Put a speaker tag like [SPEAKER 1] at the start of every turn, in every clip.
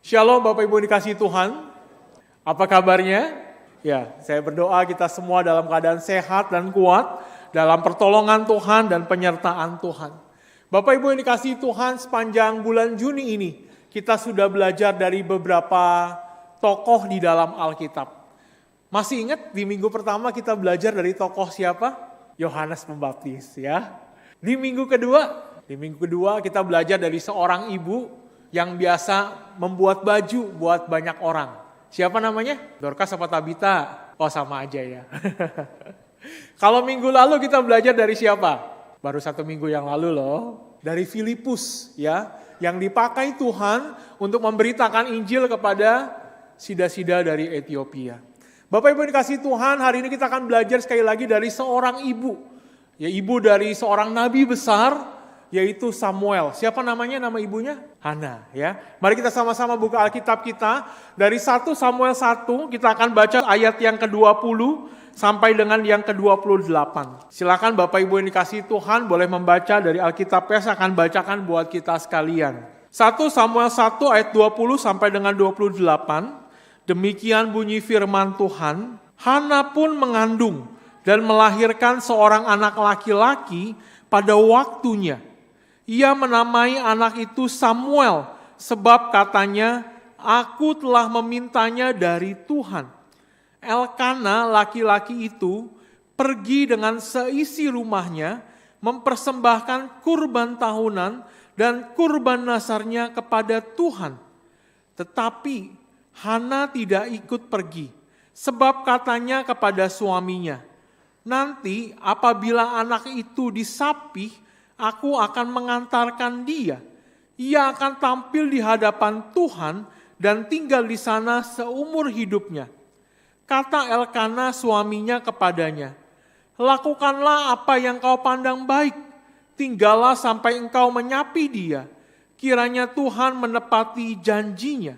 [SPEAKER 1] Shalom Bapak Ibu dikasihi Tuhan. Apa kabarnya? Ya, saya berdoa kita semua dalam keadaan sehat dan kuat dalam pertolongan Tuhan dan penyertaan Tuhan. Bapak Ibu yang dikasihi Tuhan, sepanjang bulan Juni ini kita sudah belajar dari beberapa tokoh di dalam Alkitab. Masih ingat di minggu pertama kita belajar dari tokoh siapa? Yohanes Pembaptis ya. Di minggu kedua kita belajar dari seorang ibu yang biasa membuat baju buat banyak orang. Siapa namanya? Dorcas apa Tabita? Oh sama aja ya. Kalau minggu lalu kita belajar dari siapa? Baru 1 minggu yang lalu loh. Dari Filipus ya. Yang dipakai Tuhan untuk memberitakan Injil kepada sida-sida dari Ethiopia. Bapak Ibu dikasihi Tuhan, hari ini kita akan belajar sekali lagi dari seorang ibu. Ya, ibu dari seorang nabi besar, yaitu Samuel. Siapa namanya? Nama ibunya? Hana ya. Mari kita sama-sama buka Alkitab kita. Dari 1 Samuel 1 kita akan baca ayat yang ke-20 sampai dengan yang ke-28. Silakan Bapak Ibu yang dikasihi Tuhan boleh membaca dari Alkitab. Saya akan bacakan buat kita sekalian. 1 Samuel 1 ayat 20 sampai dengan 28. Demikian bunyi firman Tuhan. Hana pun mengandung dan melahirkan seorang anak laki-laki pada waktunya. Ia menamai anak itu Samuel, sebab katanya, aku telah memintanya dari Tuhan. Elkana laki-laki itu pergi dengan seisi rumahnya, mempersembahkan kurban tahunan dan kurban nasarnya kepada Tuhan. Tetapi Hana tidak ikut pergi, sebab katanya kepada suaminya, nanti apabila anak itu disapih, aku akan mengantarkan dia. Ia akan tampil di hadapan Tuhan dan tinggal di sana seumur hidupnya. Kata Elkana suaminya kepadanya, lakukanlah apa yang kau pandang baik. Tinggallah sampai engkau menyapi dia. Kiranya Tuhan menepati janjinya.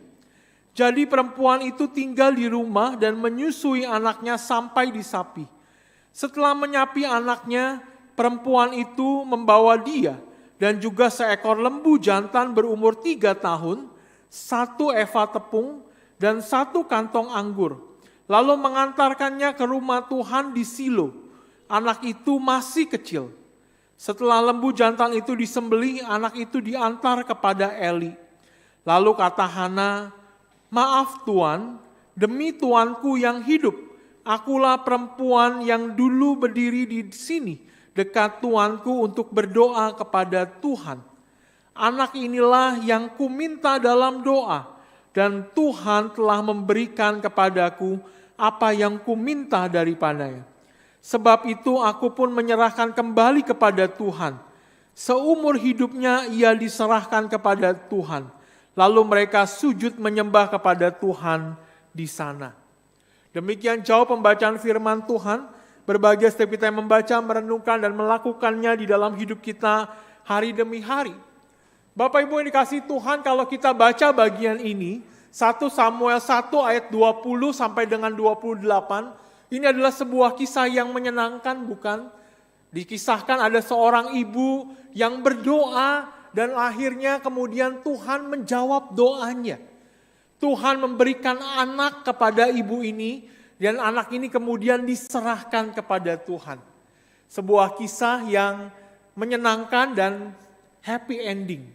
[SPEAKER 1] Jadi perempuan itu tinggal di rumah dan menyusui anaknya sampai disapi. Setelah menyapi anaknya, perempuan itu membawa dia dan juga seekor lembu jantan berumur 3 tahun, 1 eva tepung, dan 1 kantong anggur. Lalu mengantarkannya ke rumah Tuhan di Silo. Anak itu masih kecil. Setelah lembu jantan itu disembelih, anak itu diantar kepada Eli. Lalu kata Hana, maaf Tuan, demi tuanku yang hidup, akulah perempuan yang dulu berdiri di sini, dekat tuanku untuk berdoa kepada Tuhan. Anak inilah yang kuminta dalam doa, dan Tuhan telah memberikan kepadaku apa yang kuminta daripadanya. Sebab itu aku pun menyerahkan kembali kepada Tuhan. Seumur hidupnya ia diserahkan kepada Tuhan. Lalu mereka sujud menyembah kepada Tuhan di sana. Demikian jauh pembacaan firman Tuhan. Berbahagia setiap kita yang membaca, merenungkan, dan melakukannya di dalam hidup kita hari demi hari. Bapak Ibu yang dikasihi Tuhan, kalau kita baca bagian ini, 1 Samuel 1 ayat 20 sampai dengan 28, ini adalah sebuah kisah yang menyenangkan, bukan? Dikisahkan ada seorang ibu yang berdoa, dan akhirnya kemudian Tuhan menjawab doanya. Tuhan memberikan anak kepada ibu ini, dan anak ini kemudian diserahkan kepada Tuhan. Sebuah kisah yang menyenangkan dan happy ending.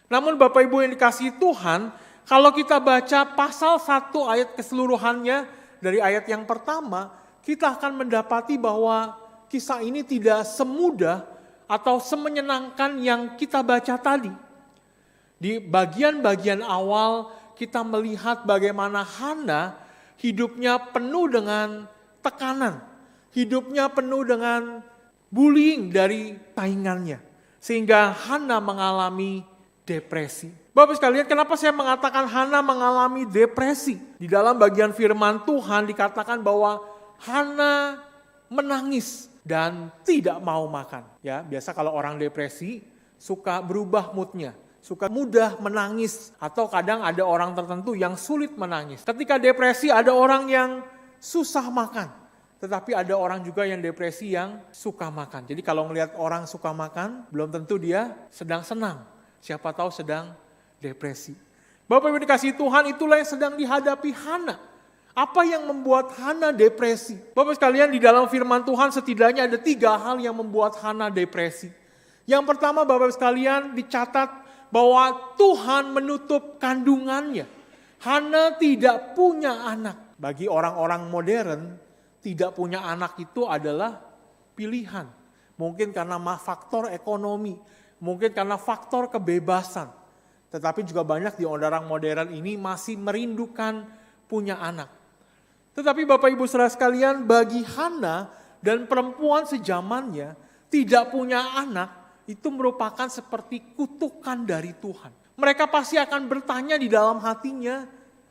[SPEAKER 1] Namun Bapak Ibu yang dikasihi Tuhan, kalau kita baca pasal 1 ayat keseluruhannya dari ayat yang pertama, kita akan mendapati bahwa kisah ini tidak semudah atau semenyenangkan yang kita baca tadi. Di bagian-bagian awal kita melihat bagaimana Hana hidupnya penuh dengan tekanan, hidupnya penuh dengan bullying dari saingannya, sehingga Hana mengalami depresi. Bapak sekalian, kenapa saya mengatakan Hana mengalami depresi? Di dalam bagian firman Tuhan dikatakan bahwa Hana menangis dan tidak mau makan. Ya, biasa kalau orang depresi suka berubah moodnya. Suka mudah menangis, atau kadang ada orang tertentu yang sulit menangis. Ketika depresi ada orang yang susah makan, tetapi ada orang juga yang depresi yang suka makan. Jadi kalau melihat orang suka makan, belum tentu dia sedang senang. Siapa tahu sedang depresi. Bapak Ibu dikasihi Tuhan, itulah yang sedang dihadapi Hana. Apa yang membuat Hana depresi? Bapak sekalian, di dalam firman Tuhan setidaknya ada 3 hal yang membuat Hana depresi. Yang pertama, Bapak sekalian, dicatat bahwa Tuhan menutup kandungannya. Hana tidak punya anak. Bagi orang-orang modern, tidak punya anak itu adalah pilihan. Mungkin karena faktor ekonomi, mungkin karena faktor kebebasan. Tetapi juga banyak di orang modern ini masih merindukan punya anak. Tetapi Bapak Ibu Saudara sekalian, bagi Hana dan perempuan sejamannya tidak punya anak itu merupakan seperti kutukan dari Tuhan. Mereka pasti akan bertanya di dalam hatinya,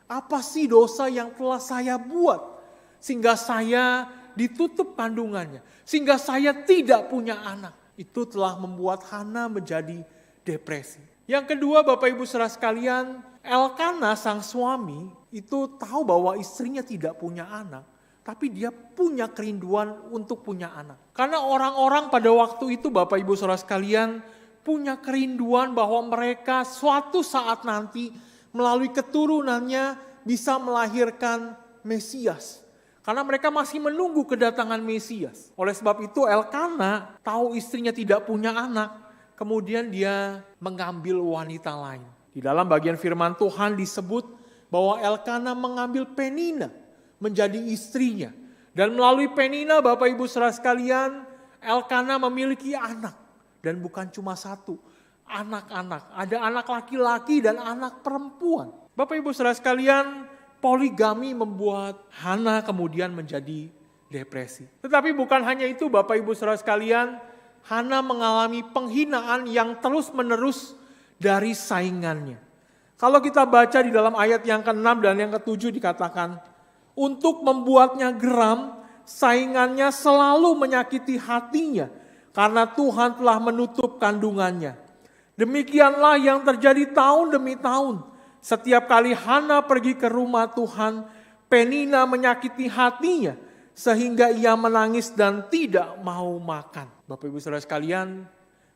[SPEAKER 1] apa sih dosa yang telah saya buat sehingga saya ditutup kandungannya, sehingga saya tidak punya anak. Itu telah membuat Hana menjadi depresi. Yang kedua, Bapak Ibu Saudara sekalian, Elkana sang suami itu tahu bahwa istrinya tidak punya anak, tapi dia punya kerinduan untuk punya anak. Karena orang-orang pada waktu itu, Bapak Ibu Saudara sekalian, punya kerinduan bahwa mereka suatu saat nanti melalui keturunannya bisa melahirkan Mesias. Karena mereka masih menunggu kedatangan Mesias. Oleh sebab itu Elkana tahu istrinya tidak punya anak, kemudian dia mengambil wanita lain. Di dalam bagian firman Tuhan disebut bahwa Elkana mengambil Penina menjadi istrinya. Dan melalui Penina, Bapak Ibu Saudara sekalian, Elkana memiliki anak. Dan bukan cuma satu, anak-anak. Ada anak laki-laki dan anak perempuan. Bapak Ibu Saudara sekalian, poligami membuat Hana kemudian menjadi depresi. Tetapi bukan hanya itu Bapak Ibu Saudara sekalian, Hana mengalami penghinaan yang terus-menerus dari saingannya. Kalau kita baca di dalam ayat yang ke-6 dan yang ke-7 dikatakan, untuk membuatnya geram, saingannya selalu menyakiti hatinya karena Tuhan telah menutup kandungannya. Demikianlah yang terjadi tahun demi tahun. Setiap kali Hana pergi ke rumah Tuhan, Penina menyakiti hatinya sehingga ia menangis dan tidak mau makan. Bapak Ibu Saudara sekalian,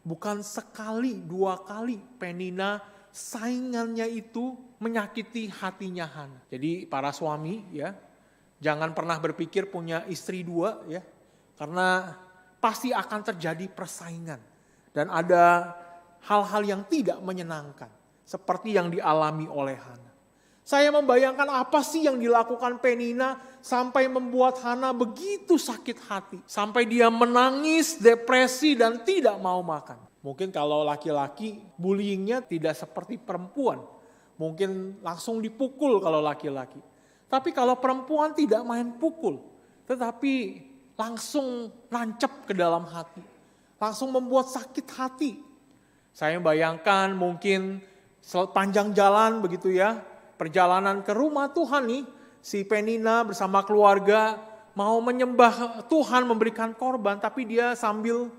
[SPEAKER 1] bukan sekali, 2 kali Penina saingannya itu menyakiti hatinya Hana. Jadi para suami ya, jangan pernah berpikir punya istri 2 ya. Karena pasti akan terjadi persaingan. Dan ada hal-hal yang tidak menyenangkan. Seperti yang dialami oleh Hana. Saya membayangkan apa sih yang dilakukan Penina sampai membuat Hana begitu sakit hati. Sampai dia menangis, depresi dan tidak mau makan. Mungkin kalau laki-laki bullyingnya tidak seperti perempuan. Mungkin langsung dipukul kalau laki-laki. Tapi kalau perempuan tidak main pukul. Tetapi langsung nancep ke dalam hati. Langsung membuat sakit hati. Saya membayangkan mungkin sepanjang jalan begitu ya. Perjalanan ke rumah Tuhan nih, si Penina bersama keluarga mau menyembah Tuhan memberikan korban, tapi dia sambil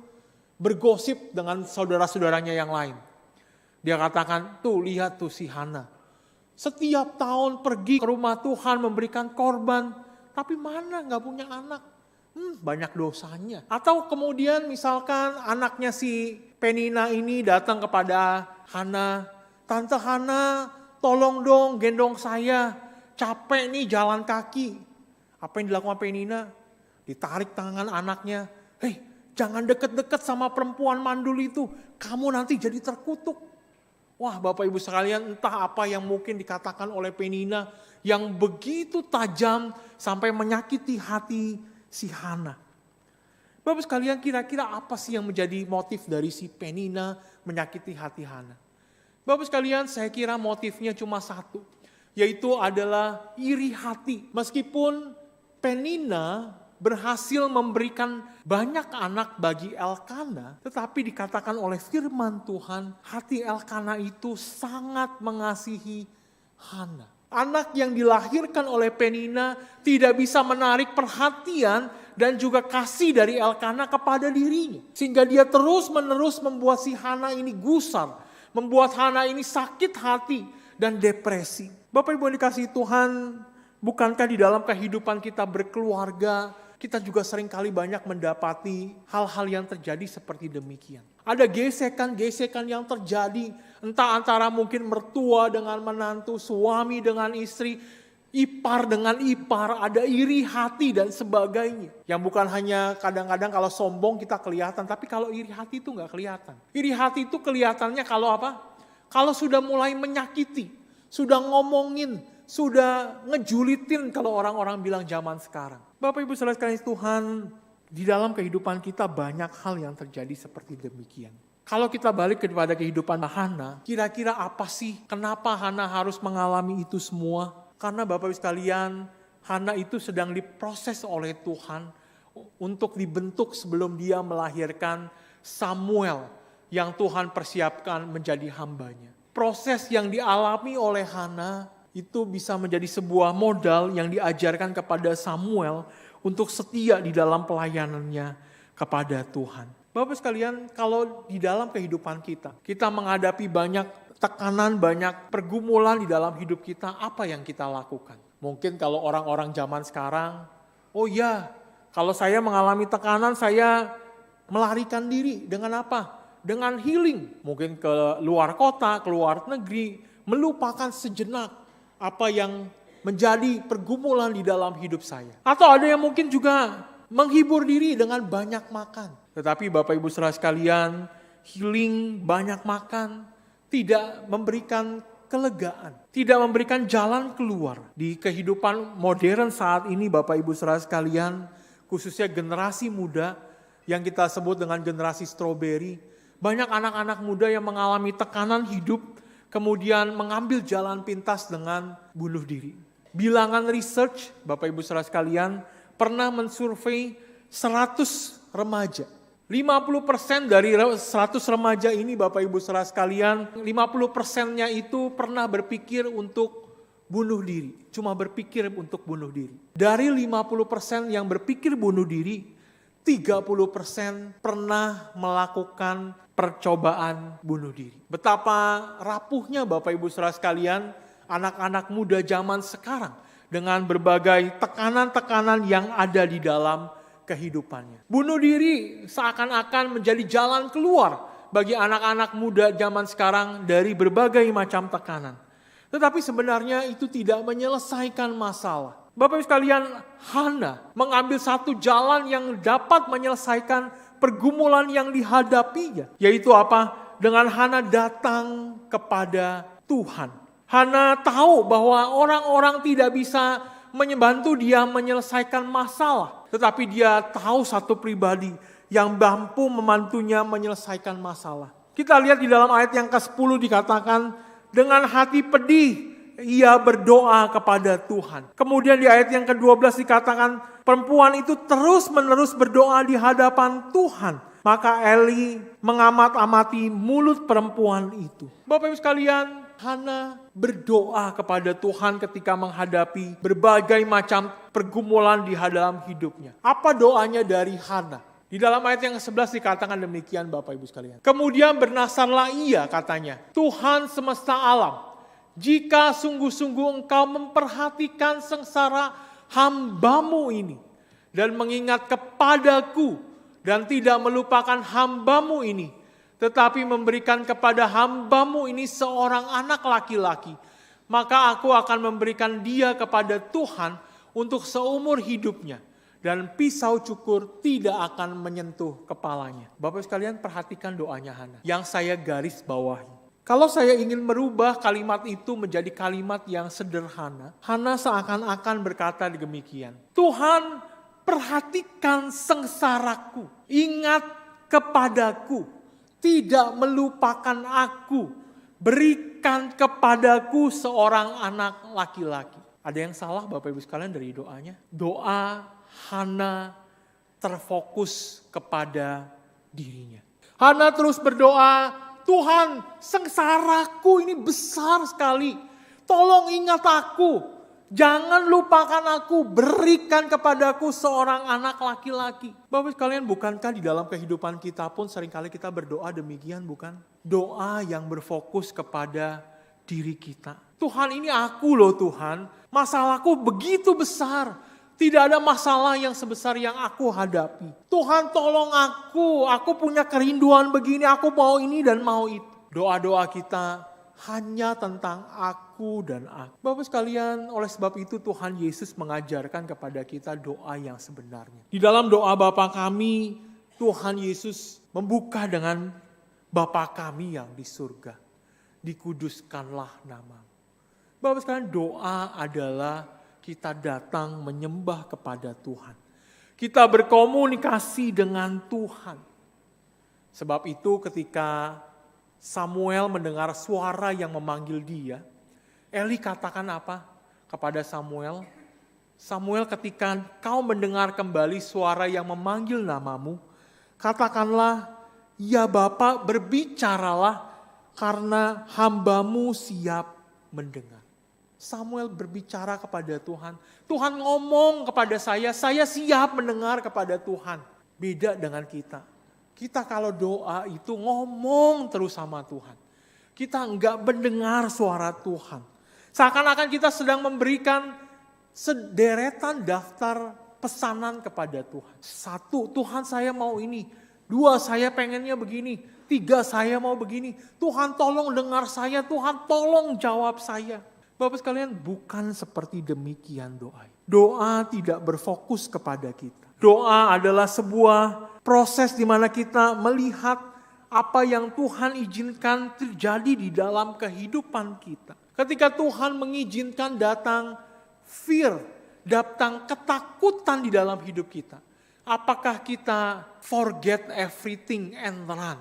[SPEAKER 1] bergosip dengan saudara-saudaranya yang lain. Dia katakan, tuh lihat tuh si Hana. Setiap tahun pergi ke rumah Tuhan memberikan korban, tapi mana gak punya anak. Banyak dosanya. Atau kemudian misalkan anaknya si Penina ini datang kepada Hana, Tante Hana, tolong dong gendong saya, capek nih jalan kaki. Apa yang dilakukan Penina? Ditarik tangan anaknya. Hei, jangan deket-deket sama perempuan mandul itu. Kamu nanti jadi terkutuk. Wah Bapak Ibu sekalian, entah apa yang mungkin dikatakan oleh Penina yang begitu tajam sampai menyakiti hati si Hana. Bapak sekalian, kira-kira apa sih yang menjadi motif dari si Penina menyakiti hati Hana? Bapak sekalian, saya kira motifnya cuma satu, yaitu adalah iri hati. Meskipun Penina berhasil memberikan banyak anak bagi Elkana, tetapi dikatakan oleh firman Tuhan, hati Elkana itu sangat mengasihi Hana. Anak yang dilahirkan oleh Penina tidak bisa menarik perhatian dan juga kasih dari Elkana kepada dirinya. Sehingga dia terus-menerus membuat si Hana ini gusar, membuat Hana ini sakit hati dan depresi. Bapak Ibu yang dikasihi Tuhan, bukankah di dalam kehidupan kita berkeluarga, kita juga seringkali banyak mendapati hal-hal yang terjadi seperti demikian. Ada gesekan-gesekan yang terjadi, entah antara mungkin mertua dengan menantu, suami dengan istri, ipar dengan ipar, ada iri hati dan sebagainya. Yang bukan hanya kadang-kadang kalau sombong kita kelihatan, tapi kalau iri hati itu nggak kelihatan. Iri hati itu kelihatannya kalau apa? Kalau sudah mulai menyakiti, sudah ngomongin, sudah ngejulitin kalau orang-orang bilang zaman sekarang. Bapak Ibu saudara sekalian Tuhan, di dalam kehidupan kita banyak hal yang terjadi seperti demikian. Kalau kita balik kepada kehidupan Hana, kira-kira apa sih? Kenapa Hana harus mengalami itu semua? Karena Bapak Ibu sekalian, Hana itu sedang diproses oleh Tuhan untuk dibentuk sebelum dia melahirkan Samuel yang Tuhan persiapkan menjadi hambanya. Proses yang dialami oleh Hana itu bisa menjadi sebuah modal yang diajarkan kepada Samuel untuk setia di dalam pelayanannya kepada Tuhan. Bapak sekalian, kalau di dalam kehidupan kita menghadapi banyak tekanan, banyak pergumulan di dalam hidup kita, apa yang kita lakukan? Mungkin kalau orang-orang zaman sekarang, oh ya, kalau saya mengalami tekanan, saya melarikan diri dengan apa? Dengan healing. Mungkin ke luar kota, ke luar negeri, melupakan sejenak apa yang menjadi pergumulan di dalam hidup saya. Atau ada yang mungkin juga menghibur diri dengan banyak makan. Tetapi Bapak Ibu saudara sekalian, healing, banyak makan, tidak memberikan kelegaan. Tidak memberikan jalan keluar. Di kehidupan modern saat ini Bapak Ibu saudara sekalian, khususnya generasi muda yang kita sebut dengan generasi strawberry, banyak anak-anak muda yang mengalami tekanan hidup, kemudian mengambil jalan pintas dengan bunuh diri. Bilangan research, Bapak Ibu saudara sekalian, pernah mensurvei 100 remaja. 50% dari 100 remaja ini Bapak Ibu saudara sekalian, 50%-nya itu pernah berpikir untuk bunuh diri. Cuma berpikir untuk bunuh diri. Dari 50% yang berpikir bunuh diri, 30% pernah melakukan percobaan bunuh diri. Betapa rapuhnya Bapak Ibu saudara sekalian, anak-anak muda zaman sekarang dengan berbagai tekanan-tekanan yang ada di dalam kehidupannya. Bunuh diri seakan-akan menjadi jalan keluar bagi anak-anak muda zaman sekarang dari berbagai macam tekanan. Tetapi sebenarnya itu tidak menyelesaikan masalah. Bapak Ibu sekalian, Hana mengambil satu jalan yang dapat menyelesaikan pergumulan yang dihadapinya. Yaitu apa? Dengan Hana datang kepada Tuhan. Hana tahu bahwa orang-orang tidak bisa membantu dia menyelesaikan masalah. Tetapi dia tahu satu pribadi yang mampu membantunya menyelesaikan masalah. Kita lihat di dalam ayat yang ke-10 dikatakan, dengan hati pedih ia berdoa kepada Tuhan. Kemudian di ayat yang ke-12 dikatakan, perempuan itu terus-menerus berdoa di hadapan Tuhan. Maka Eli mengamat-amati mulut perempuan itu. Bapak Ibu sekalian, Hana berdoa kepada Tuhan ketika menghadapi berbagai macam pergumulan di dalam hidupnya. Apa doanya dari Hana? Di dalam ayat yang ke-11 dikatakan demikian Bapak Ibu sekalian. Kemudian bernasarlah ia katanya, Tuhan semesta alam, jika sungguh-sungguh engkau memperhatikan sengsara hambamu ini dan mengingat kepadaku dan tidak melupakan hambamu ini, tetapi memberikan kepada hambamu ini seorang anak laki-laki, maka aku akan memberikan dia kepada Tuhan untuk seumur hidupnya, dan pisau cukur tidak akan menyentuh kepalanya. Bapak sekalian, perhatikan doanya Hana yang saya garis bawahi. Kalau saya ingin merubah kalimat itu menjadi kalimat yang sederhana, Hana seakan-akan berkata demikian, Tuhan, perhatikan sengsaraku, ingat kepadaku, tidak melupakan aku, berikan kepadaku seorang anak laki-laki. Ada yang salah Bapak Ibu sekalian dari doanya? Doa Hana terfokus kepada dirinya. Hana terus berdoa, Tuhan, sengsaraku ini besar sekali, tolong ingat aku. Jangan lupakan aku, berikan kepadaku seorang anak laki-laki. Bapak sekalian, bukankah di dalam kehidupan kita pun seringkali kita berdoa demikian, bukan? Doa yang berfokus kepada diri kita. Tuhan, ini aku loh Tuhan, masalahku begitu besar. Tidak ada masalah yang sebesar yang aku hadapi. Tuhan tolong aku punya kerinduan begini, aku mau ini dan mau itu. Doa-doa kita hanya tentang aku dan aku. Bapak sekalian, oleh sebab itu Tuhan Yesus mengajarkan kepada kita doa yang sebenarnya. Di dalam doa Bapa kami, Tuhan Yesus membuka dengan Bapa kami yang di surga. Dikuduskanlah namamu. Bapak sekalian, doa adalah kita datang menyembah kepada Tuhan. Kita berkomunikasi dengan Tuhan. Sebab itu ketika Samuel mendengar suara yang memanggil dia, Eli katakan apa kepada Samuel? Samuel, ketika kau mendengar kembali suara yang memanggil namamu, katakanlah, ya Bapa, berbicaralah karena hambamu siap mendengar. Samuel berbicara kepada Tuhan. Tuhan ngomong kepada saya siap mendengar kepada Tuhan. Beda dengan kita. Kita kalau doa itu ngomong terus sama Tuhan. Kita enggak mendengar suara Tuhan. Seakan-akan kita sedang memberikan sederetan daftar pesanan kepada Tuhan. 1, Tuhan saya mau ini. 2, saya pengennya begini. 3, saya mau begini. Tuhan tolong dengar saya, Tuhan tolong jawab saya. Bapak sekalian, bukan seperti demikian doa. Doa tidak berfokus kepada kita. Doa adalah sebuah proses di mana kita melihat apa yang Tuhan izinkan terjadi di dalam kehidupan kita. Ketika Tuhan mengizinkan datang fear, datang ketakutan di dalam hidup kita. Apakah kita forget everything and run?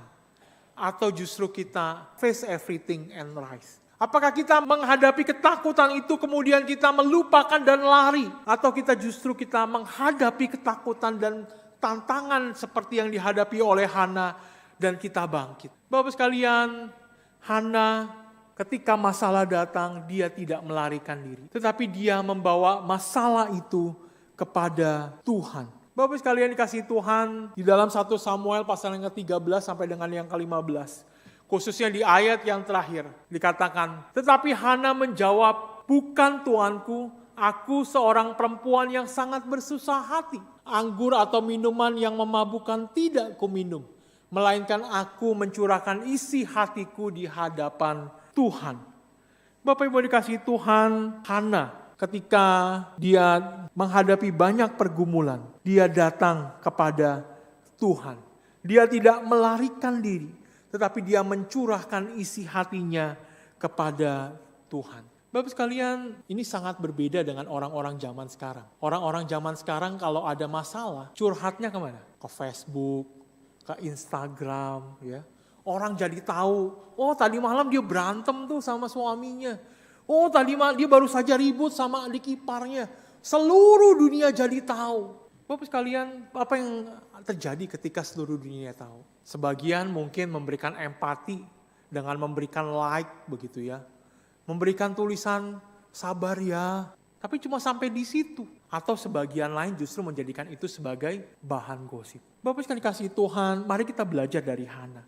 [SPEAKER 1] Atau justru kita face everything and rise? Apakah kita menghadapi ketakutan itu kemudian kita melupakan dan lari? Atau kita justru menghadapi ketakutan dan tantangan seperti yang dihadapi oleh Hana dan kita bangkit? Bapak sekalian, Hana ketika masalah datang dia tidak melarikan diri. Tetapi dia membawa masalah itu kepada Tuhan. Bapak sekalian dikasih Tuhan, di dalam 1 Samuel pasal yang ke-13 sampai dengan yang ke-15. Khususnya di ayat yang terakhir dikatakan, tetapi Hana menjawab, bukan tuanku, aku seorang perempuan yang sangat bersusah hati. Anggur atau minuman yang memabukkan tidak kuminum, melainkan aku mencurahkan isi hatiku di hadapan Tuhan. Bapak Ibu dikasih Tuhan, Hana ketika dia menghadapi banyak pergumulan, dia datang kepada Tuhan. Dia tidak melarikan diri, tetapi dia mencurahkan isi hatinya kepada Tuhan. Bapak sekalian, ini sangat berbeda dengan orang-orang zaman sekarang. Orang-orang zaman sekarang kalau ada masalah, curhatnya kemana? Ke Facebook, ke Instagram. Ya. Orang jadi tahu, oh tadi malam dia berantem tuh sama suaminya. Oh tadi malam dia baru saja ribut sama adik iparnya. Seluruh dunia jadi tahu. Bapak sekalian, apa yang terjadi ketika seluruh dunia tahu? Sebagian mungkin memberikan empati dengan memberikan like begitu ya. Memberikan tulisan sabar ya. Tapi cuma sampai di situ. Atau sebagian lain justru menjadikan itu sebagai bahan gosip. Bapak sekalian kasih Tuhan, mari kita belajar dari Hana.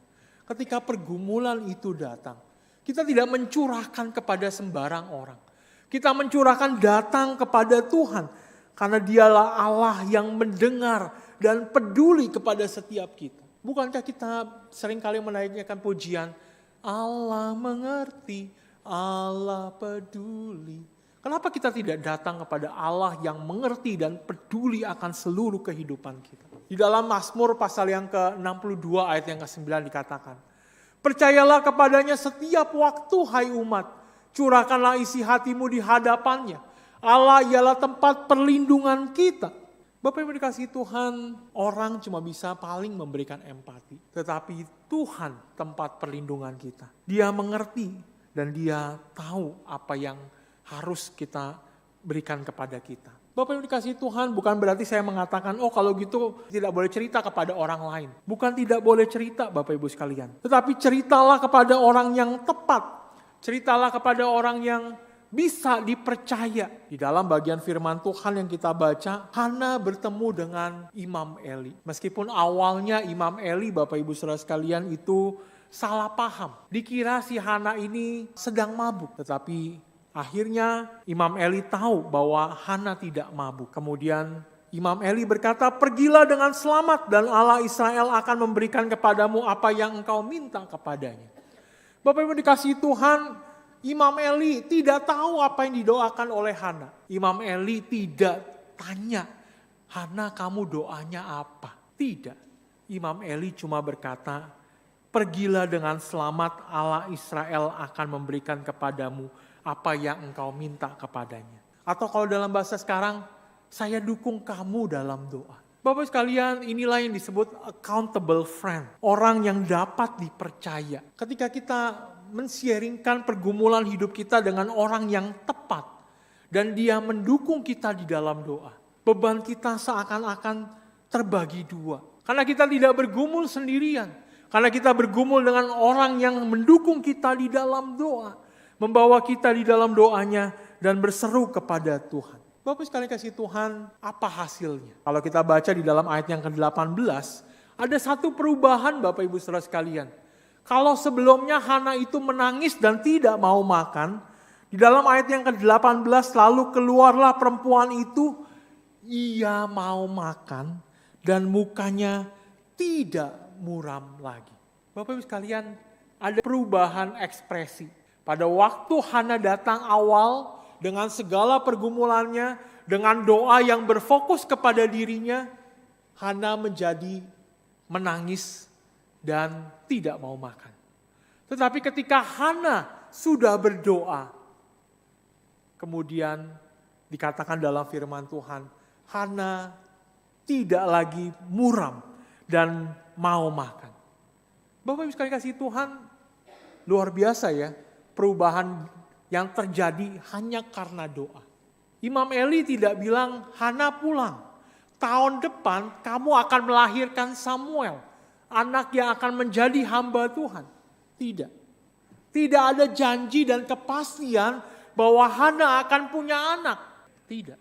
[SPEAKER 1] Ketika pergumulan itu datang, kita tidak mencurahkan kepada sembarang orang. Kita mencurahkan datang kepada Tuhan. Karena dialah Allah yang mendengar dan peduli kepada setiap kita. Bukankah kita seringkali menaikkan pujian, Allah mengerti, Allah peduli. Kenapa kita tidak datang kepada Allah yang mengerti dan peduli akan seluruh kehidupan kita? Di dalam Mazmur pasal yang ke-62 ayat yang ke-9 dikatakan, percayalah kepadanya setiap waktu hai umat, curahkanlah isi hatimu di hadapannya. Allah ialah tempat perlindungan kita. Bapak Ibu dikasih Tuhan, orang cuma bisa paling memberikan empati. Tetapi Tuhan tempat perlindungan kita. Dia mengerti dan dia tahu apa yang harus kita berikan kepada kita. Bapak Ibu dikasih Tuhan, bukan berarti saya mengatakan, oh kalau gitu tidak boleh cerita kepada orang lain. Bukan tidak boleh cerita Bapak Ibu sekalian. Tetapi ceritalah kepada orang yang tepat. Ceritalah kepada orang yang bisa dipercaya. Di dalam bagian firman Tuhan yang kita baca, Hana bertemu dengan Imam Eli. Meskipun awalnya Imam Eli, Bapak Ibu Saudara sekalian, itu salah paham. Dikira si Hana ini sedang mabuk. Tetapi Akhirnya Imam Eli tahu bahwa Hana tidak mabuk. Kemudian Imam Eli berkata, pergilah dengan selamat dan Allah Israel akan memberikan kepadamu apa yang engkau minta kepadanya. Bapak Ibu dikasihi Tuhan, Imam Eli tidak tahu apa yang didoakan oleh Hana. Imam Eli tidak tanya, Hana kamu doanya apa? Tidak. Imam Eli cuma berkata, pergilah dengan selamat, Allah Israel akan memberikan kepadamu apa yang engkau minta kepadanya. Atau kalau dalam bahasa sekarang, saya dukung kamu dalam doa. Bapak sekalian, inilah yang disebut accountable friend. Orang yang dapat dipercaya. Ketika kita men-sharingkan pergumulan hidup kita dengan orang yang tepat. Dan dia mendukung kita di dalam doa. Beban kita seakan-akan terbagi dua. Karena kita tidak bergumul sendirian. Karena kita bergumul dengan orang yang mendukung kita di dalam doa. Membawa kita di dalam doanya dan berseru kepada Tuhan. Bapak sekalian kasih Tuhan, apa hasilnya? Kalau kita baca di dalam ayat yang ke-18, ada satu perubahan Bapak Ibu Saudara sekalian. Kalau sebelumnya Hana itu menangis dan tidak mau makan, di dalam ayat yang ke-18 lalu keluarlah perempuan itu, ia mau makan dan mukanya tidak muram lagi. Bapak Ibu sekalian, ada perubahan ekspresi. Pada waktu Hana datang awal dengan segala pergumulannya, dengan doa yang berfokus kepada dirinya, Hana menjadi menangis dan tidak mau makan. Tetapi ketika Hana sudah berdoa, kemudian dikatakan dalam firman Tuhan, Hana tidak lagi muram dan mau makan. Bapak Ibu sekalian kasih Tuhan, luar biasa ya perubahan yang terjadi hanya karena doa. Imam Eli tidak bilang, Hana pulang. Tahun depan kamu akan melahirkan Samuel. Anak yang akan menjadi hamba Tuhan. Tidak. Tidak ada janji dan kepastian bahwa Hana akan punya anak. Tidak.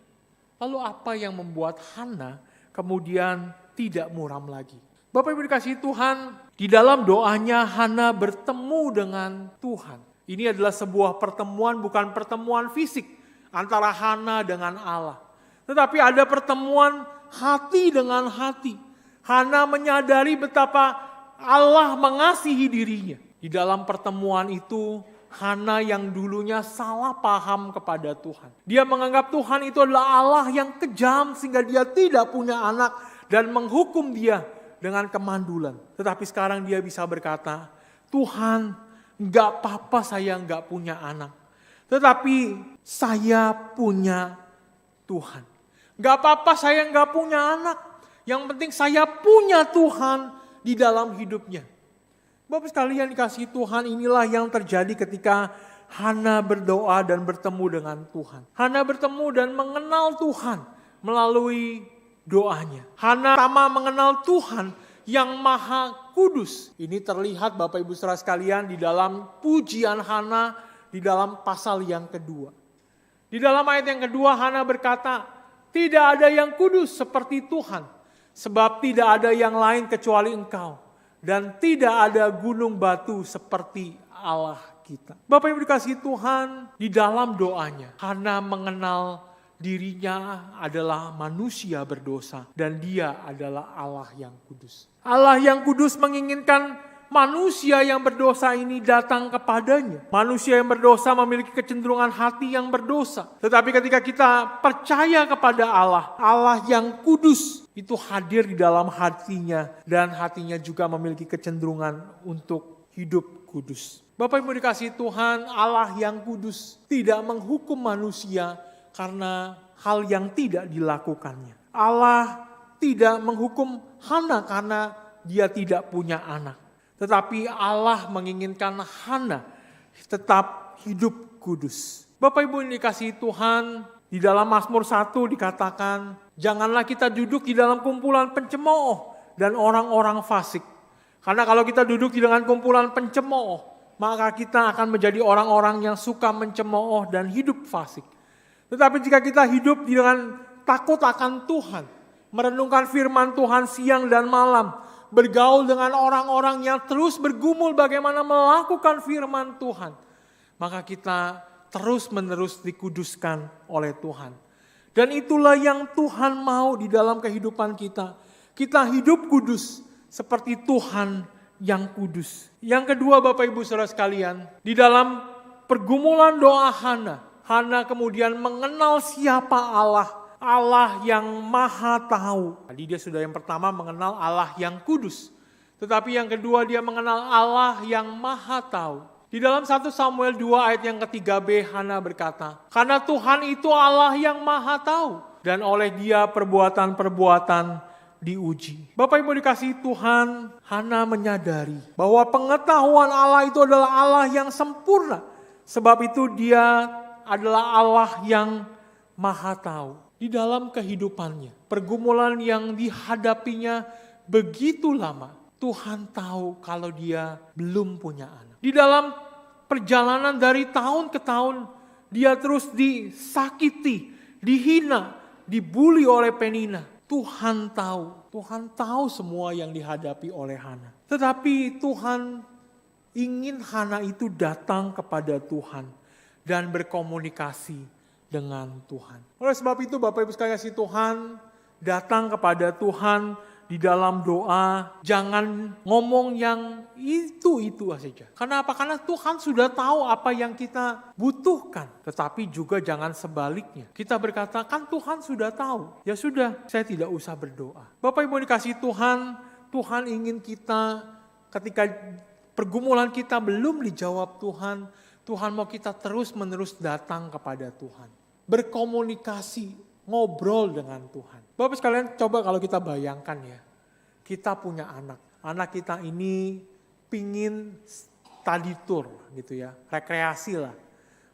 [SPEAKER 1] Lalu apa yang membuat Hana kemudian tidak muram lagi? Bapak Ibu dikasihi Tuhan, di dalam doanya Hana bertemu dengan Tuhan. Ini adalah sebuah pertemuan, bukan pertemuan fisik antara Hana dengan Allah. Tetapi ada pertemuan hati dengan hati. Hana menyadari betapa Allah mengasihi dirinya. Di dalam pertemuan itu, Hana yang dulunya salah paham kepada Tuhan. Dia menganggap Tuhan itu adalah Allah yang kejam sehingga dia tidak punya anak dan menghukum dia dengan kemandulan. Tetapi sekarang dia bisa berkata, Tuhan, enggak apa-apa saya enggak punya anak. Tetapi saya punya Tuhan. Enggak apa-apa saya enggak punya anak. Yang penting saya punya Tuhan di dalam hidupnya. Bapak sekalian dikasihi Tuhan, inilah yang terjadi ketika Hana berdoa dan bertemu dengan Tuhan. Hana bertemu dan mengenal Tuhan melalui doanya. Hana pertama mengenal Tuhan yang maha kudus. Ini terlihat Bapak Ibu Saudara sekalian di dalam pujian Hana di dalam pasal yang kedua. Di dalam ayat yang kedua Hana berkata, tidak ada yang kudus seperti Tuhan, sebab tidak ada yang lain kecuali Engkau, dan tidak ada gunung batu seperti Allah kita. Bapak Ibu dikasihi Tuhan, di dalam doanya Hana mengenal dirinya adalah manusia berdosa dan dia adalah Allah yang kudus. Allah yang kudus menginginkan manusia yang berdosa ini datang kepadanya. Manusia yang berdosa memiliki kecenderungan hati yang berdosa. Tetapi ketika kita percaya kepada Allah, Allah yang kudus itu hadir di dalam hatinya dan hatinya juga memiliki kecenderungan untuk hidup kudus. Bapak Ibu dikasihi Tuhan, Allah yang kudus tidak menghukum manusia karena hal yang tidak dilakukannya. Allah tidak menghukum Hana karena dia tidak punya anak. Tetapi Allah menginginkan Hana tetap hidup kudus. Bapak Ibu yang dikasihi Tuhan, di dalam Mazmur 1 dikatakan, janganlah kita duduk di dalam kumpulan pencemooh dan orang-orang fasik. Karena kalau kita duduk di dalam kumpulan pencemooh, maka kita akan menjadi orang-orang yang suka mencemooh dan hidup fasik. Tetapi jika kita hidup dengan takut akan Tuhan, merenungkan firman Tuhan siang dan malam, bergaul dengan orang-orang yang terus bergumul bagaimana melakukan firman Tuhan, maka kita terus-menerus dikuduskan oleh Tuhan. Dan itulah yang Tuhan mau di dalam kehidupan kita. Kita hidup kudus seperti Tuhan yang kudus. Yang kedua Bapak Ibu Saudara sekalian, di dalam pergumulan doa Hana kemudian mengenal siapa Allah. Allah yang maha tahu. Tadi dia sudah yang pertama mengenal Allah yang kudus. Tetapi yang kedua dia mengenal Allah yang maha tahu. Di dalam 1 Samuel 2 ayat yang ke-3b Hana berkata, karena Tuhan itu Allah yang maha tahu. Dan oleh dia perbuatan-perbuatan diuji. Bapak Ibu dikasihi Tuhan, Hana menyadari bahwa pengetahuan Allah itu adalah Allah yang sempurna. Sebab itu dia adalah Allah yang maha tahu. Di dalam kehidupannya, pergumulan yang dihadapinya begitu lama, Tuhan tahu kalau dia belum punya anak. Di dalam perjalanan dari tahun ke tahun, dia terus disakiti, dihina, dibuli oleh Penina. Tuhan tahu semua yang dihadapi oleh Hana. Tetapi Tuhan ingin Hana itu datang kepada Tuhan dan berkomunikasi dengan Tuhan. Oleh sebab itu Bapak Ibu sekalian kasih Tuhan, datang kepada Tuhan di dalam doa, jangan ngomong yang itu saja. Kenapa? Karena Tuhan sudah tahu apa yang kita butuhkan. Tetapi juga jangan sebaliknya. Kita berkata, kan Tuhan sudah tahu. Ya sudah, saya tidak usah berdoa. Bapak Ibu dikasih Tuhan, Tuhan ingin kita ketika pergumulan kita belum dijawab Tuhan, Tuhan mau kita terus-menerus datang kepada Tuhan. Berkomunikasi, ngobrol dengan Tuhan. Bapak sekalian coba kalau kita bayangkan ya, kita punya anak. Anak kita ini pingin study tour gitu ya, rekreasi lah.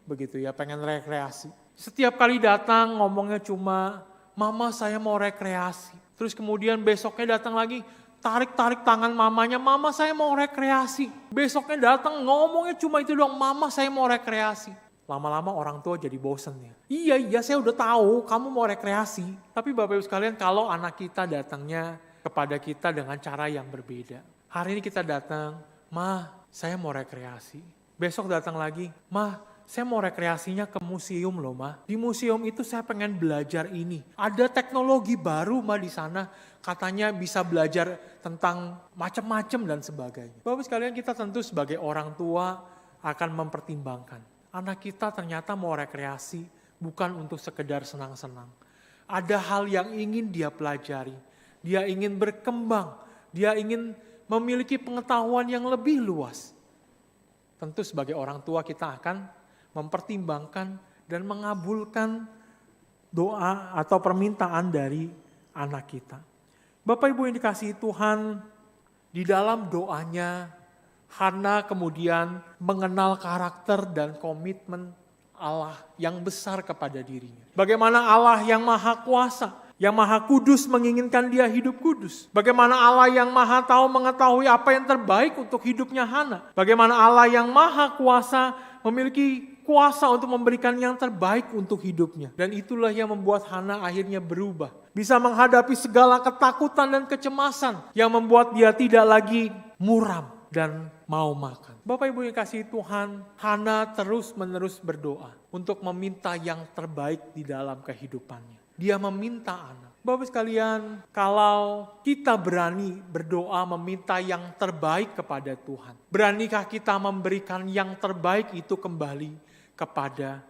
[SPEAKER 1] Begitu ya, pengen rekreasi. Setiap kali datang ngomongnya cuma, mama saya mau rekreasi. Terus kemudian besoknya datang lagi, tarik-tarik tangan mamanya, mama saya mau rekreasi. Besoknya datang ngomongnya cuma itu doang, mama saya mau rekreasi. Lama-lama orang tua jadi bosen ya. Iya saya udah tahu kamu mau rekreasi. Tapi Bapak Ibu sekalian kalau anak kita datangnya kepada kita dengan cara yang berbeda. Hari ini kita datang, Ma saya mau rekreasi. Besok datang lagi, Ma saya mau rekreasinya ke museum loh Ma. Di museum itu saya pengen belajar ini. Ada teknologi baru Ma di sana. Katanya bisa belajar tentang macam-macam dan sebagainya. Bapak sekalian kita tentu sebagai orang tua akan mempertimbangkan. Anak kita ternyata mau rekreasi bukan untuk sekedar senang-senang. Ada hal yang ingin dia pelajari. Dia ingin berkembang. Dia ingin memiliki pengetahuan yang lebih luas. Tentu sebagai orang tua kita akan mempertimbangkan dan mengabulkan doa atau permintaan dari anak kita. Bapak Ibu yang dikasihi Tuhan, di dalam doanya Hana kemudian mengenal karakter dan komitmen Allah yang besar kepada dirinya. Bagaimana Allah yang maha kuasa, yang maha kudus menginginkan dia hidup kudus. Bagaimana Allah yang maha tahu mengetahui apa yang terbaik untuk hidupnya Hana. Bagaimana Allah yang maha kuasa memiliki kuasa untuk memberikan yang terbaik untuk hidupnya. Dan itulah yang membuat Hana akhirnya berubah. Bisa menghadapi segala ketakutan dan kecemasan yang membuat dia tidak lagi muram dan mau makan. Bapak Ibu yang kasih Tuhan, Hana terus-menerus berdoa untuk meminta yang terbaik di dalam kehidupannya. Dia meminta anak. Bapak sekalian, kalau kita berani berdoa meminta yang terbaik kepada Tuhan, beranikah kita memberikan yang terbaik itu kembali kepada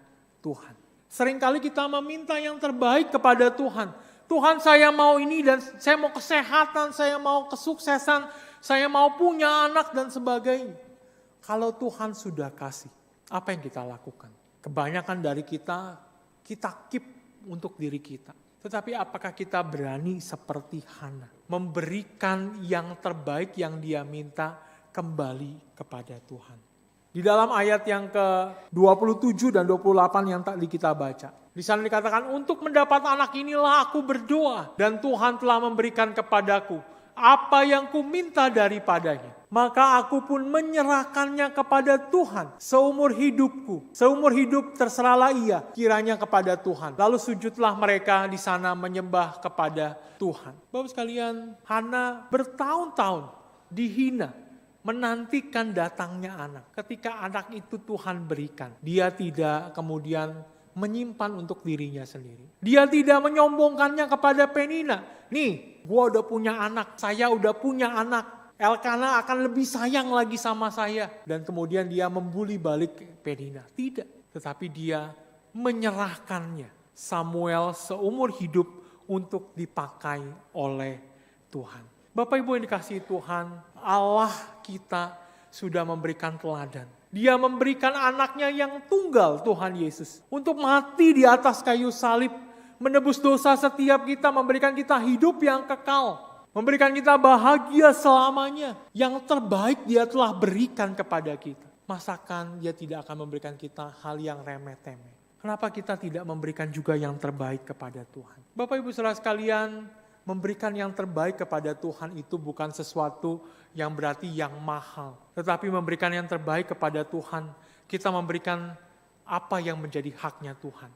[SPEAKER 1] Tuhan? Seringkali kita meminta yang terbaik kepada Tuhan. Tuhan saya mau ini dan saya mau kesehatan, saya mau kesuksesan, saya mau punya anak dan sebagainya. Kalau Tuhan sudah kasih, apa yang kita lakukan? Kebanyakan dari kita keep untuk diri kita. Tetapi apakah kita berani seperti Hana? Memberikan yang terbaik yang dia minta kembali kepada Tuhan. Di dalam ayat yang ke-27 dan 28 yang tadi kita baca. Di sana dikatakan, untuk mendapat anak inilah aku berdoa. Dan Tuhan telah memberikan kepadaku apa yang ku minta daripadanya. Maka aku pun menyerahkannya kepada Tuhan seumur hidupku. Seumur hidup terserahlah ia kiranya kepada Tuhan. Lalu sujudlah mereka di sana menyembah kepada Tuhan. Bapak sekalian, Hana bertahun-tahun dihina, menantikan datangnya anak. Ketika anak itu Tuhan berikan, dia tidak kemudian menyimpan untuk dirinya sendiri. Dia tidak menyombongkannya kepada Penina. Nih, gua udah punya anak, saya udah punya anak. Elkana akan lebih sayang lagi sama saya. Dan kemudian dia membuli balik Penina. Tidak, tetapi dia menyerahkannya. Samuel seumur hidup untuk dipakai oleh Tuhan. Bapak Ibu yang dikasihi Tuhan, Allah kita sudah memberikan teladan. Dia memberikan anaknya yang tunggal, Tuhan Yesus, untuk mati di atas kayu salib, menebus dosa setiap kita, memberikan kita hidup yang kekal, memberikan kita bahagia selamanya. Yang terbaik dia telah berikan kepada kita. Masakan dia tidak akan memberikan kita hal yang remeh-temeh? Kenapa kita tidak memberikan juga yang terbaik kepada Tuhan? Bapak Ibu saudara sekalian, memberikan yang terbaik kepada Tuhan itu bukan sesuatu yang berarti yang mahal. Tetapi memberikan yang terbaik kepada Tuhan, kita memberikan apa yang menjadi haknya Tuhan.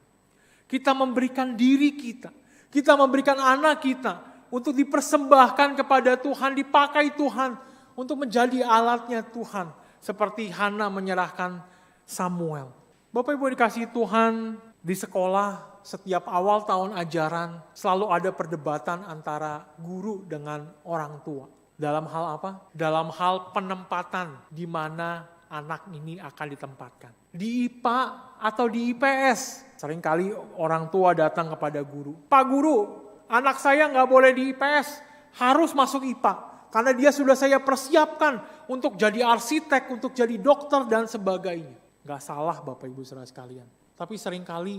[SPEAKER 1] Kita memberikan diri kita. Kita memberikan anak kita untuk dipersembahkan kepada Tuhan, dipakai Tuhan untuk menjadi alatnya Tuhan. Seperti Hana menyerahkan Samuel. Bapak Ibu dikasihi Tuhan, di sekolah setiap awal tahun ajaran selalu ada perdebatan antara guru dengan orang tua. Dalam hal apa? Dalam hal penempatan di mana anak ini akan ditempatkan. Di IPA atau di IPS. Seringkali orang tua datang kepada guru. Pak guru, anak saya nggak boleh di IPS, harus masuk IPA. Karena dia sudah saya persiapkan untuk jadi arsitek, untuk jadi dokter dan sebagainya. Gak salah Bapak Ibu saudara sekalian. Tapi seringkali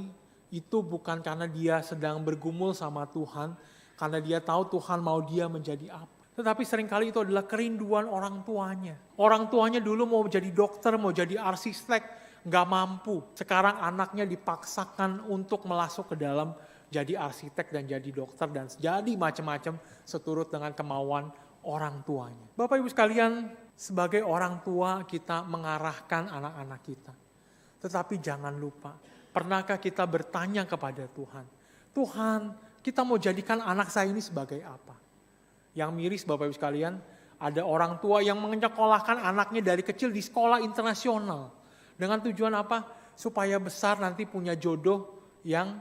[SPEAKER 1] itu bukan karena dia sedang bergumul sama Tuhan, karena dia tahu Tuhan mau dia menjadi apa. Tetapi seringkali itu adalah kerinduan orang tuanya. Orang tuanya dulu mau jadi dokter, mau jadi arsitek, gak mampu. Sekarang anaknya dipaksakan untuk masuk ke dalam jadi arsitek dan jadi dokter dan jadi macam-macam seturut dengan kemauan orang tuanya. Bapak Ibu sekalian, sebagai orang tua kita mengarahkan anak-anak kita. Tetapi jangan lupa, pernahkah kita bertanya kepada Tuhan, Tuhan, kita mau jadikan anak saya ini sebagai apa? Yang miris Bapak Ibu sekalian, ada orang tua yang menyekolahkan anaknya dari kecil di sekolah internasional. Dengan tujuan apa? Supaya besar nanti punya jodoh yang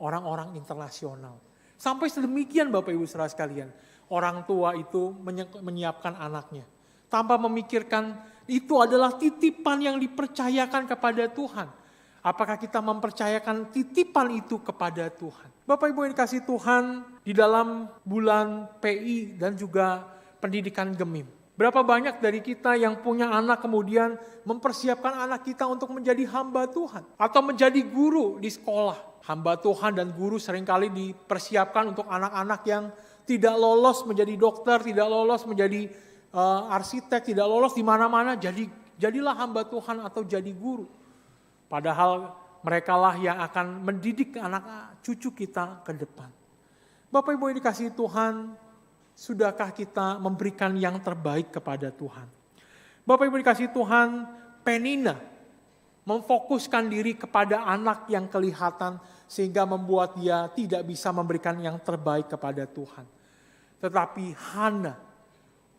[SPEAKER 1] orang-orang internasional. Sampai sedemikian Bapak Ibu saudara sekalian, orang tua itu menyiapkan anaknya. Tanpa memikirkan itu adalah titipan yang dipercayakan kepada Tuhan. Apakah kita mempercayakan titipan itu kepada Tuhan? Bapak Ibu yang dikasihi Tuhan, di dalam bulan PI dan juga pendidikan Gemim. Berapa banyak dari kita yang punya anak kemudian mempersiapkan anak kita untuk menjadi hamba Tuhan. Atau menjadi guru di sekolah. Hamba Tuhan dan guru seringkali dipersiapkan untuk anak-anak yang tidak lolos menjadi dokter, tidak lolos menjadi arsitek, tidak lolos di mana-mana, jadilah hamba Tuhan atau jadi guru. Padahal merekalah yang akan mendidik anak cucu kita ke depan. Bapak Ibu yang dikasihi Tuhan, sudahkah kita memberikan yang terbaik kepada Tuhan? Bapak Ibu dikasihi Tuhan, Penina memfokuskan diri kepada anak yang kelihatan sehingga membuat dia tidak bisa memberikan yang terbaik kepada Tuhan. Tetapi Hana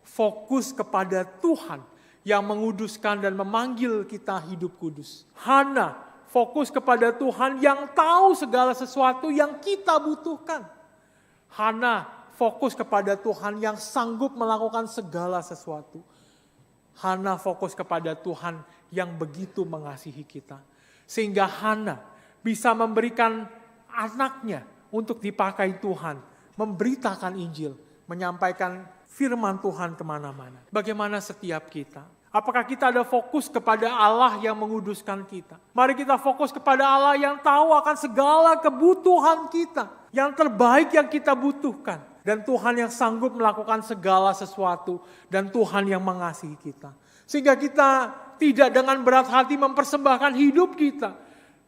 [SPEAKER 1] fokus kepada Tuhan yang menguduskan dan memanggil kita hidup kudus. Hana fokus kepada Tuhan yang tahu segala sesuatu yang kita butuhkan. Hana fokus kepada Tuhan yang sanggup melakukan segala sesuatu. Hana fokus kepada Tuhan yang begitu mengasihi kita. Sehingga Hana bisa memberikan anaknya untuk dipakai Tuhan. Memberitakan Injil, menyampaikan firman Tuhan kemana-mana. Bagaimana setiap kita? Apakah kita ada fokus kepada Allah yang menguduskan kita? Mari kita fokus kepada Allah yang tahu akan segala kebutuhan kita. Yang terbaik yang kita butuhkan. Dan Tuhan yang sanggup melakukan segala sesuatu. Dan Tuhan yang mengasihi kita. Sehingga kita tidak dengan berat hati mempersembahkan hidup kita.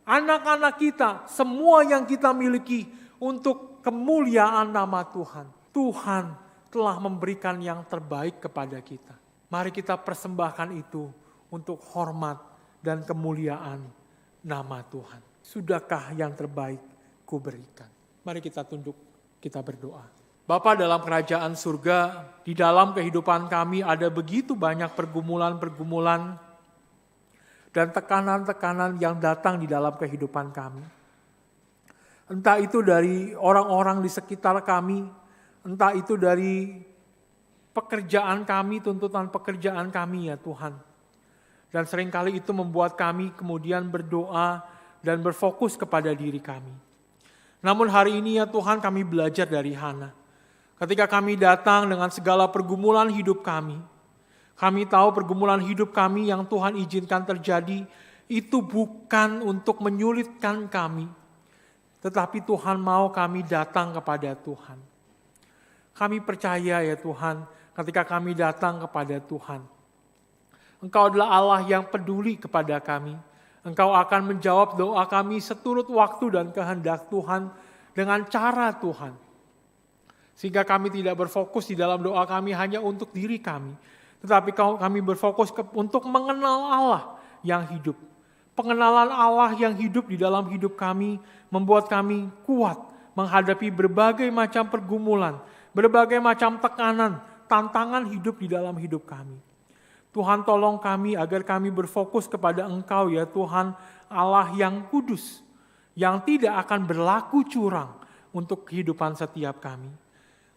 [SPEAKER 1] Anak-anak kita, semua yang kita miliki untuk kemuliaan nama Tuhan. Tuhan telah memberikan yang terbaik kepada kita. Mari kita persembahkan itu untuk hormat dan kemuliaan nama Tuhan. Sudahkah yang terbaik kuberikan? Mari kita tunduk, kita berdoa. Bapa dalam kerajaan surga, di dalam kehidupan kami ada begitu banyak pergumulan-pergumulan dan tekanan-tekanan yang datang di dalam kehidupan kami. Entah itu dari orang-orang di sekitar kami, entah itu dari pekerjaan kami, tuntutan pekerjaan kami ya Tuhan. Dan seringkali itu membuat kami kemudian berdoa dan berfokus kepada diri kami. Namun hari ini ya Tuhan kami belajar dari Hana. Ketika kami datang dengan segala pergumulan hidup kami tahu pergumulan hidup kami yang Tuhan izinkan terjadi itu bukan untuk menyulitkan kami. Tetapi Tuhan mau kami datang kepada Tuhan. Kami percaya ya Tuhan, ketika kami datang kepada Tuhan, Engkau adalah Allah yang peduli kepada kami. Engkau akan menjawab doa kami seturut waktu dan kehendak Tuhan dengan cara Tuhan. Sehingga kami tidak berfokus di dalam doa kami hanya untuk diri kami. Tetapi kami berfokus untuk mengenal Allah yang hidup. Pengenalan Allah yang hidup di dalam hidup kami membuat kami kuat menghadapi berbagai macam pergumulan, berbagai macam tekanan, tantangan hidup di dalam hidup kami. Tuhan tolong kami agar kami berfokus kepada Engkau ya Tuhan, Allah yang kudus, yang tidak akan berlaku curang untuk kehidupan setiap kami.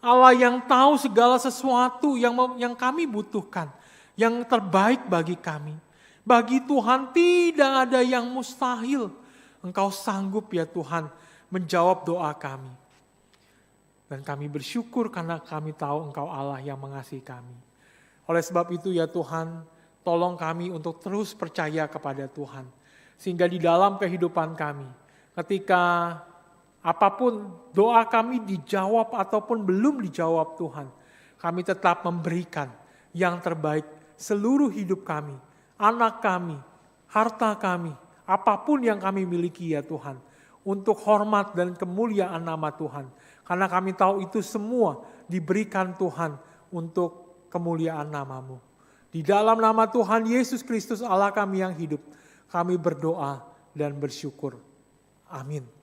[SPEAKER 1] Allah yang tahu segala sesuatu yang kami butuhkan, yang terbaik bagi kami. Bagi Tuhan tidak ada yang mustahil. Engkau sanggup ya Tuhan menjawab doa kami. Dan kami bersyukur karena kami tahu Engkau Allah yang mengasihi kami. Oleh sebab itu ya Tuhan, tolong kami untuk terus percaya kepada Tuhan. Sehingga di dalam kehidupan kami, ketika apapun doa kami dijawab ataupun belum dijawab Tuhan, kami tetap memberikan yang terbaik seluruh hidup kami, anak kami, harta kami, apapun yang kami miliki ya Tuhan, untuk hormat dan kemuliaan nama Tuhan. Karena kami tahu itu semua diberikan Tuhan untuk kemuliaan nama-Mu. Di dalam nama Tuhan Yesus Kristus Allah kami yang hidup, kami berdoa dan bersyukur. Amin.